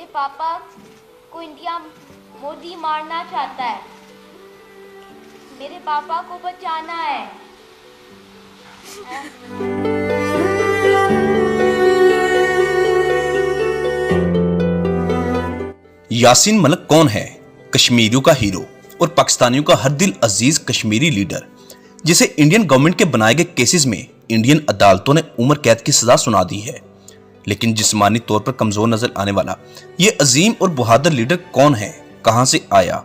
मेरे पापा को इंडिया मोदी मारना चाहता है, मेरे पापा को बचाना है। यासीन मलिक कौन है? कश्मीरियों का हीरो और पाकिस्तानियों का हर दिल अजीज कश्मीरी लीडर, जिसे इंडियन गवर्नमेंट के बनाए गए केसेस में इंडियन अदालतों ने उम्र कैद की सजा सुना दी है। लेकिन जिस्मानी तौर पर कमजोर नजर आने वाला ये अजीम और बहादुर लीडर कौन है, कहां से आया,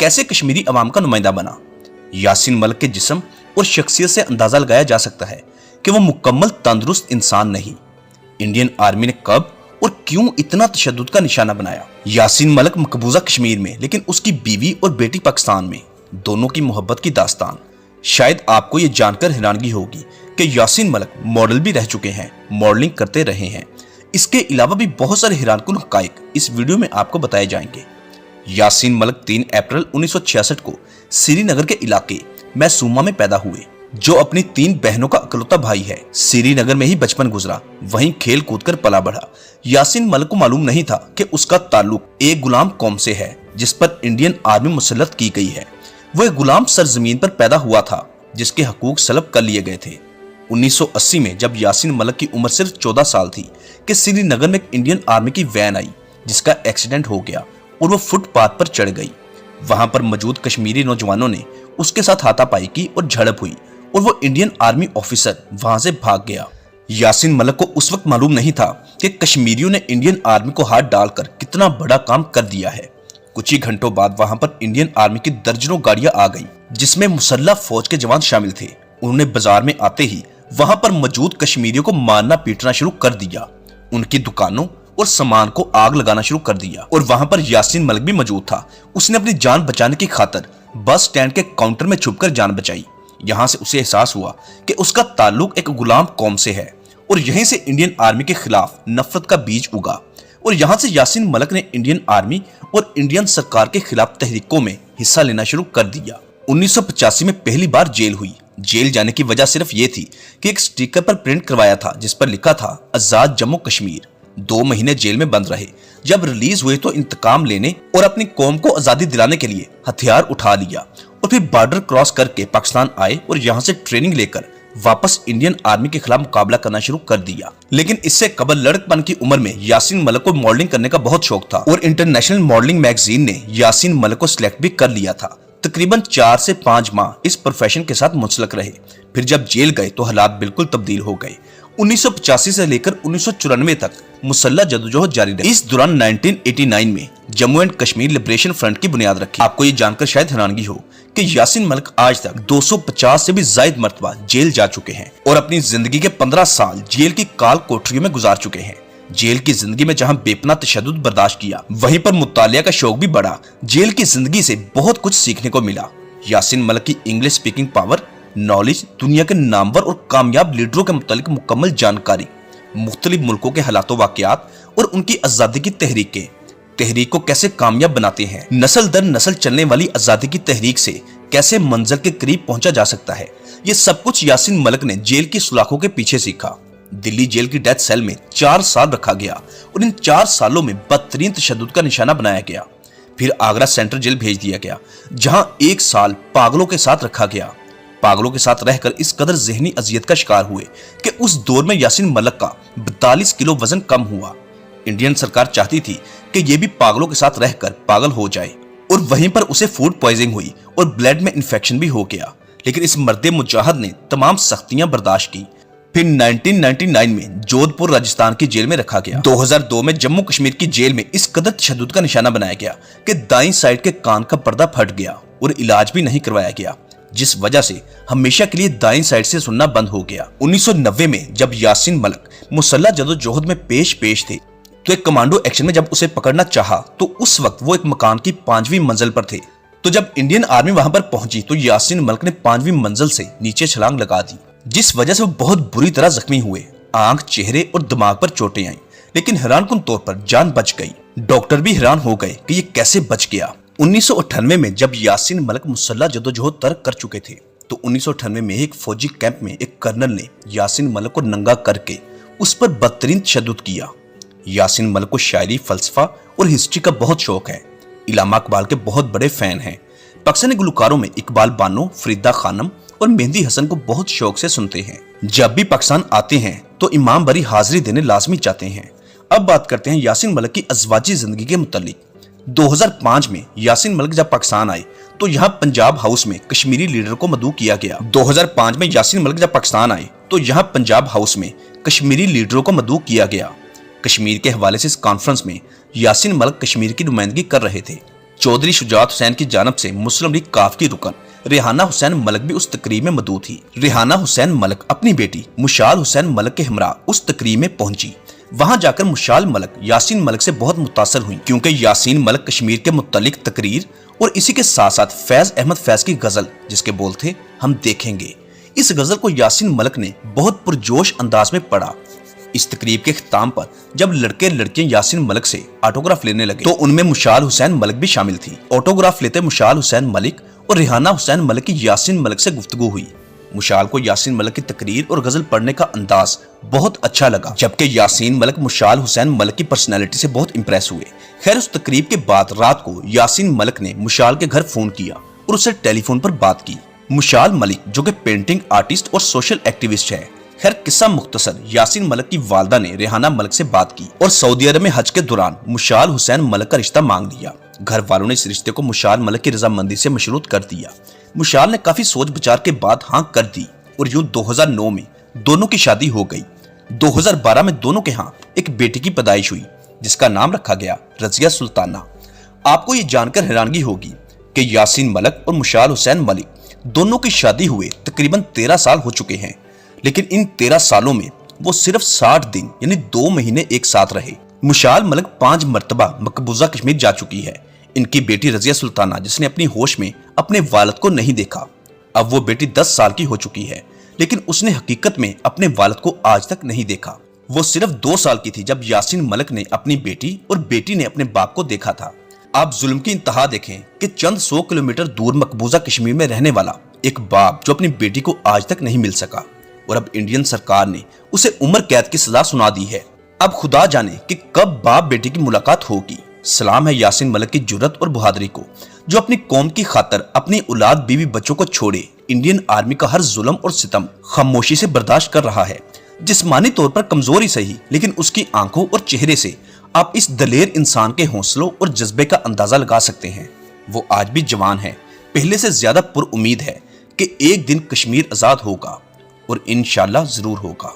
कैसे कश्मीरी अवाम का नुमाइंदा बना? यासीन मलिक के जिस्म और शख्सियत से अंदाजा लगाया जा सकता है कि वो मुकम्मल तंदुरुस्त इंसान नहीं। इंडियन आर्मी ने कब और क्यों इतना तशद्दुद का निशाना बनाया? यासीन मलिक मकबूजा कश्मीर में, लेकिन उसकी बीवी और बेटी पाकिस्तान में, दोनों की मोहब्बत की दास्तान। शायद आपको ये जानकर हैरानगी होगी कि यासीन मलिक मॉडल भी रह चुके हैं, मॉडलिंग करते रहे हैं। इसके अलावा भी बहुत सारे हैरानकुन हकाइक इस वीडियो में आपको बताए जाएंगे। यासीन मलिक 3 अप्रैल 1966 को श्रीनगर के इलाके मैसूमा में पैदा हुए, जो अपनी 3 बहनों का इकलौता भाई है। श्रीनगर में ही बचपन गुजरा, वहीं खेल कूद कर पला बढ़ा। यासीन मलिक को मालूम नहीं था कि उसका ताल्लुक एक गुलाम कौम से है जिस पर इंडियन आर्मी मुसल्लत की गई है। वो एक गुलाम सरजमीन पर पैदा हुआ था जिसके हकूक सलब कर लिए गए थे। 1980 में जब यासीन मलिक की उम्र सिर्फ 14 साल थी कि श्रीनगर में एक इंडियन आर्मी की वैन आई जिसका एक्सीडेंट हो गया और वो फुटपाथ पर चढ़ गई। वहां पर मौजूद कश्मीरी नौजवानों ने उसके साथ हाथापाई की और झड़प हुई और वो इंडियन आर्मी ऑफिसर वहां से भाग गया। यासीन मलिक को उस वक्त मालूम नहीं था कि कश्मीरियों ने इंडियन आर्मी को हाथ डालकर कितना बड़ा काम कर दिया है। कुछ ही घंटों बाद वहां पर इंडियन आर्मी की दर्जनों गाड़ियां आ गई जिसमें मुसल्लह फौज के जवान शामिल थे। उन्होंने बाजार में आते ही वहां पर मौजूद कश्मीरियों को मारना पीटना शुरू कर दिया, उनकी दुकानों और सामान को आग लगाना शुरू कर दिया। और वहां पर यासीन मलिक भी मौजूद था। उसने अपनी जान बचाने की खातिर बस स्टैंड के काउंटर में छुपकर जान बचाई। यहां से उसे एहसास हुआ कि उसका ताल्लुक एक गुलाम कौम से है और यहीं से इंडियन आर्मी के खिलाफ नफरत का बीज उगा। और यहां से यासीन मलिक ने इंडियन आर्मी और इंडियन सरकार के खिलाफ तहरीकों में हिस्सा लेना शुरू कर दिया। 1985 में पहली बार जेल हुई। जेल जाने की वजह सिर्फ ये थी कि एक स्टिकर पर प्रिंट करवाया था जिस पर लिखा था आजाद जम्मू कश्मीर। 2 महीने जेल में बंद रहे। जब रिलीज हुए तो इंतकाम लेने और अपनी कौम को आजादी दिलाने के लिए हथियार उठा लिया और फिर बॉर्डर क्रॉस करके पाकिस्तान आए और यहाँ से ट्रेनिंग लेकर वापस इंडियन आर्मी के खिलाफ मुकाबला करना शुरू कर दिया। लेकिन इससे कबल लड़कपन की उम्र में यासीन मलिक को मॉडलिंग करने का बहुत शौक था और इंटरनेशनल मॉडलिंग मैगजीन ने यासीन मलिक को सिलेक्ट भी कर लिया था। तकरीबन 4 से 5 माह इस प्रोफेशन के साथ मुंसलिक रहे। फिर जब जेल गए तो हालात बिल्कुल तब्दील हो गए। 1985 से लेकर 1994 तक मुसल्लह जदोजहद जारी रही। इस दौरान 1989 में Jammu and Kashmir liberation front की बुनियाद रखी। आपको ये जानकर शायद हैरानगी हो कि यासीन मलिक आज तक 250 से भी ज्यादा मर्तबा जेल जा चुके हैं और अपनी जिंदगी के 15 साल जेल की काल कोठरियों में गुजार चुके हैं। जेल की जिंदगी में जहां बेपनाह तशद्दुद बर्दाश्त किया, वहीं पर मुतालिया का शौक भी बढ़ा। जेल की जिंदगी से बहुत कुछ सीखने को मिला। यासीन मलिक की इंग्लिश स्पीकिंग पावर, नॉलेज, दुनिया के नामवर और कामयाब लीडरों के मुतालिक मुकम्मल जानकारी, मुख्तलिफ मुल्कों के हालात वाकयात और उनकी आजादी की तहरीक को कैसे कामयाब बनाते हैं, नस्ल दर नस्ल चलने आजादी आजादी की तहरीक से कैसे मंजिल के करीब पहुंचा जा सकता है, ये सब कुछ यासीन मलिक ने जेल की सुलाखों के पीछे सीखा। दिल्ली जेल की डेथ सेल में 4 साल रखा गया और इन 4 सालों में बदतरीन तशद्दुद का निशाना बनाया गया। फिर आगरा सेंट्रल जेल भेज दिया गया जहां 1 साल पागलों के साथ रखा गया। पागलों के साथ रहकर इस कदर जहनी अजियत का शिकार हुए कि उस दौर में यासीन मलिक का 42 किलो वजन कम हुआ। इंडियन सरकार चाहती थी कि ये भी पागलों के साथ रहकर पागल हो जाए और वहीं पर उसे फूड पॉइजनिंग हुई और ब्लड में इन्फेक्शन भी हो गया। लेकिन इस मर्दे मुजाहिद ने तमाम सख्तियां बर्दाश्त की। फिर 1999 में जोधपुर राजस्थान की जेल में रखा गया। 2002 में जम्मू कश्मीर की जेल में इस कदर तशद्दुद का निशाना बनाया गया कि दाईं साइड के कान का पर्दा फट गया और इलाज भी नहीं करवाया गया, जिस वजह से हमेशा के लिए दाईं साइड से सुनना बंद हो गया। 1990 में जब यासीन मलिक मुसल्लह जदोजहद में पेश थे तो एक कमांडो एक्शन में जब उसे पकड़ना चाहा तो उस वक्त वो एक मकान की 5वीं मंजिल पर थे। तो जब इंडियन आर्मी वहां पर पहुंची तो यासीन मलिक ने 5वीं मंजिल से नीचे छलांग लगा दी, जिस वजह से वो बहुत बुरी तरह जख्मी हुए। आंख, चेहरे और दिमाग पर चोटें आई, लेकिन हैरानकुन तौर पर जान बच गई। डॉक्टर भी हैरान हो गए कि ये कैसे बच गया। 1998 में जब यासीन मलिक मुसल्लह जदोजहद तर्क कर चुके थे तो 1998 में एक फौजी कैंप में एक कर्नल ने यासीन मलिक को नंगा करके उस पर बदतरीन तशद्दुद किया। यासीन मलिक को शायरी, फलसफा और हिस्ट्री का बहुत शौक है। इलामा इकबाल के बहुत बड़े फैन हैं। पाकिस्तानी गुलकारों में इकबाल बानो, फरीदा खानम और मेहंदी हसन को बहुत शौक से सुनते हैं। जब भी पाकिस्तान आते हैं तो इमाम बरी हाजिरी देने लाजमी चाहते हैं। अब बात करते हैं यासीन मलिक की अज़वाजी जिंदगी के मुतालिक। 2005 में यासीन मलिक जब पाकिस्तान आए तो यहाँ पंजाब हाउस में कश्मीरी लीडर को मदऊ किया गया। 2005 में यासीन मलिक जब पाकिस्तान आए तो यहाँ पंजाब हाउस में कश्मीरी लीडरों को मदऊ किया गया। कश्मीर के हवाले से इस कॉन्फ्रेंस में यासीन मलिक कश्मीर की नुमाइंदगी कर रहे थे। चौधरी शुजात हुसैन की जानब से मुस्लिम लीग काफ की रुकन रेहाना हुसैन मलिक भी उस तकरीब में मौजूद थी। रेहाना हुसैन मलिक अपनी बेटी मुशाल हुसैन मलिक के हमरा उस तकरीब में पहुंची। वहां जाकर मुशाल मलिक यासीन मलिक से बहुत मुतासर हुई, क्योंकि यासीन मलिक कश्मीर के मुतालिक तकरीर और इसी के साथ साथ फैज अहमद फैज की गजल, जिसके बोल थे हम देखेंगे, इस गजल को यासीन मलिक ने बहुत पुरजोश अंदाज में पढ़ा। इस तकरीब के खिताम पर जब लड़के लड़कियां यासीन मलिक से ऑटोग्राफ लेने लगे तो उनमें मुशाल हुसैन मलिक भी शामिल थी। ऑटोग्राफ लेते मुशाल हुसैन मलिक और रेहाना हुसैन मलिक की यासीन मलिक से गुफ्तगू हुई। मुशाल को यासीन मलिक की तकरीर और गजल पढ़ने का अंदाज बहुत अच्छा लगा, जबकि यासीन मलिक मुशाल हुसैन मलिक की पर्सनैलिटी से बहुत इंप्रेस हुए। खैर, उस तकरीब के बाद रात को यासीन मलिक ने मुशाल के घर फोन किया और उससे टेलीफोन पर बात की। मुशाल मलिक जो कि पेंटिंग आर्टिस्ट और सोशल एक्टिविस्ट है। खैर, किस्सा मुख्तसर, यासीन मलिक की वालदा ने रेहाना मलिक से बात की और सऊदी अरब में हज के दौरान मुशाल हुसैन मलिक का रिश्ता मांग लिया। घर वालों ने इस रिश्ते को मुशाल मलिक की रजामंदी से मशरूत कर दिया। मुशाल ने काफी सोच विचार के बाद हाँ कर दी और यूं 2009 में दोनों की शादी हो गई। 2012 में दोनों के यहाँ एक बेटी की पैदाइश हुई, जिसका नाम रखा गया रजिया सुल्ताना। आपको ये जानकर हैरानगी होगी कि यासीन मलिक और मुशाल हुसैन मलिक दोनों की शादी हुए तकरीबन 13 साल हो चुके हैं, लेकिन इन 13 सालों में वो सिर्फ 60 दिन यानी 2 महीने एक साथ रहे। मुशाल मलिक 5 मरतबा मकबूजा कश्मीर जा चुकी है। इनकी बेटी रजिया सुल्ताना, जिसने अपनी होश में अपने वालिद को नहीं देखा, अब वो बेटी 10 साल की हो चुकी है, लेकिन उसने हकीकत में अपने वालिद को आज तक नहीं देखा। वो सिर्फ 2 साल की थी जब यासीन मलिक ने अपनी बेटी और बेटी ने अपने बाप को देखा था। आप जुल्म की इंतहा देखें कि चंद 100 किलोमीटर दूर मकबूजा कश्मीर में रहने वाला एक बाप जो अपनी बेटी को आज तक नहीं मिल सका, और अब इंडियन सरकार ने उसे उम्र कैद की सजा सुना दी है। अब खुदा जाने कि कब बाप बेटी की मुलाकात होगी। सलाम है यासीन मलिक की जुर्रत और बहादुरी को, जो अपनी कौम की खातर अपनी औलाद बीवी बच्चों को छोड़े इंडियन आर्मी का हर जुल्म और सितम खामोशी से बर्दाश्त कर रहा है। जिस्मानी तौर पर कमजोर ही सही, लेकिन उसकी आंखों और चेहरे से आप इस दलेर इंसान के हौसलों और जज्बे का अंदाजा लगा सकते हैं। वो आज भी जवान है, पहले से ज्यादा पुरउम्मीद है कि एक दिन कश्मीर आजाद होगा, और इंशाल्लाह जरूर होगा।